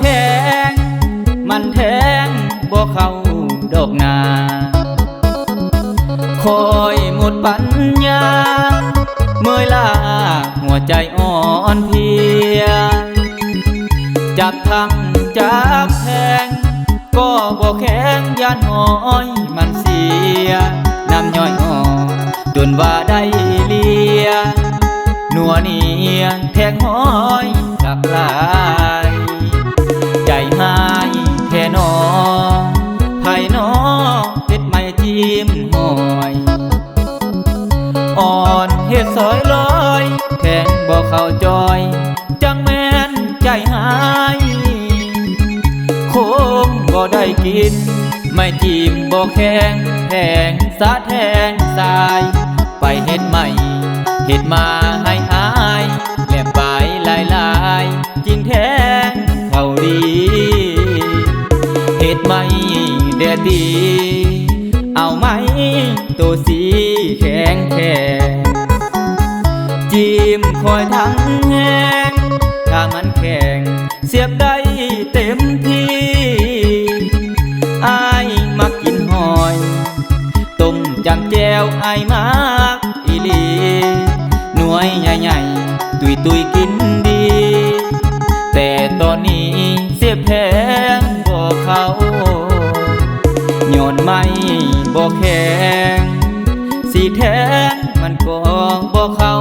แข็งมันแทงบ่เข้าดอกนาคอยหมดปัญญาเมื่อยล้าหัวใจอ่อนเพลียจับทั้งจับแทงก็บ่แข็งย่านหอยมันเสียน้ำย่อยอ่อนจนว่าได้เลียหนัวเนียแทงหอยสักลายใจหายแท่นอไผ่นอเฮ็ดไม่จิ้มหอยอ่อนเฮ็ดซอยลอยแทงบ่เข้าจอยจังแม่นใจหายคงบ่ได้กินไม่จิ้มบ่แข็งแทงสะแทงสายไปเฮ็ดใหม่เฮ็ดมาให้อายแลบไปลายจริงแทงเขาดีเฮ็ดไม่เดดีเอาไหมตัวสีแข็งแข็งจิ้มคอยทั้งแห้งถ้ามันแข็งเสียบได้เต็มที่อายมักกินหอยต้มจังแจวอายมักอีหลีหน่วยใหญ่ๆตุยกินดีแต่ตอนนี้เสียบแทงบ่เข้าโยนไม่บ่แข็งสีแทงมันก็บ่เข้า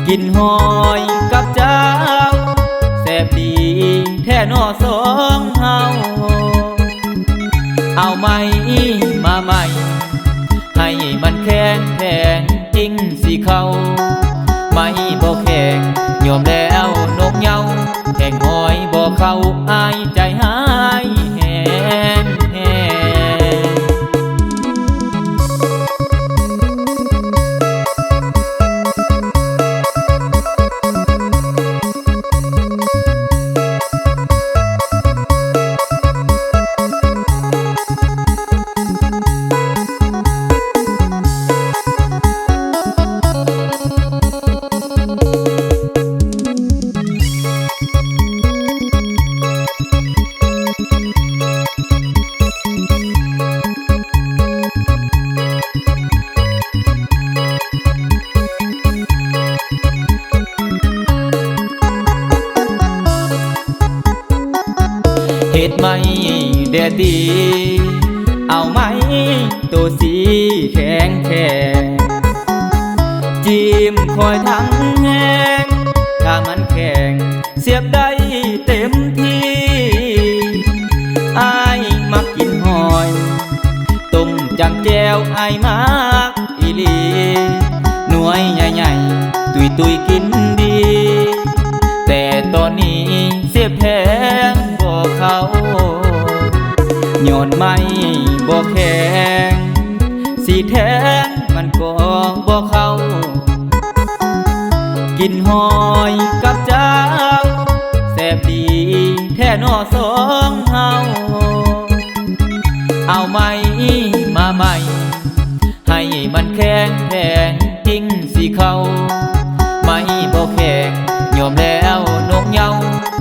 กินหอยกับเจ้าแซ่บดีแท่นอสองเฮาเอาไหมมาใหม่ให้มันแข็งแทงจริงสิเข้าไม่บ่แข็งยอมแล้วนกเหย้าแทงหอยบ่เข้าอายใจหายแหงเฮ็ดไม่เดดีเอาไหมตัวสีแข็งแข็งจิ้มคอยทั้งแห้งถ้ามันแข็งเสียบได้เต็มที่อายมักกินหอยต้มจังแจวอายมักอีหลีหน่วยใหญ่ๆตุยกินดีแต่ตอนนี้เสียบแทงบ่เข้าโยนไม่บ่แข็งสีแทงมันก็บ่เข้ากินหอยกับเจ้าแซ่บดีแท่นอสองเฮาเอาไหมมาใหม่ให้มันแข็งแทงจริงสิเข้าไม่บ่แข็งยอมแล้วนกเหย้า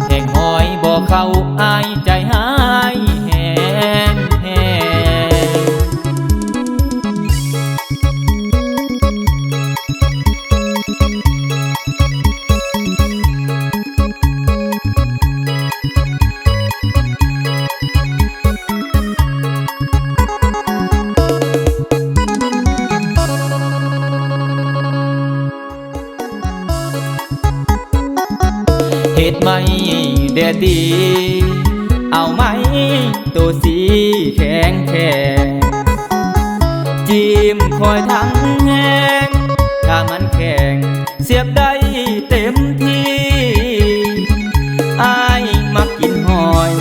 แทงหอยบ่เข้าอายใจหายแหงเฮ็ดไม่เดดีเอาไหมตัวสีแข็งแข็งจิ้มคอยทั้งแห้งถ้ามันแข็งเสียบได้เต็มที่อายมักกินหอย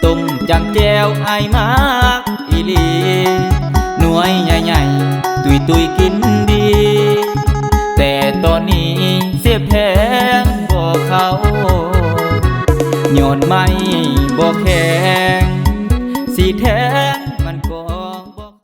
ต้มจังแจวอายมักอีหลีหน่วยใหญ่ๆตุยกินดีแต่ตอนนี้เสียบแทงบ่เข้าโยนไม่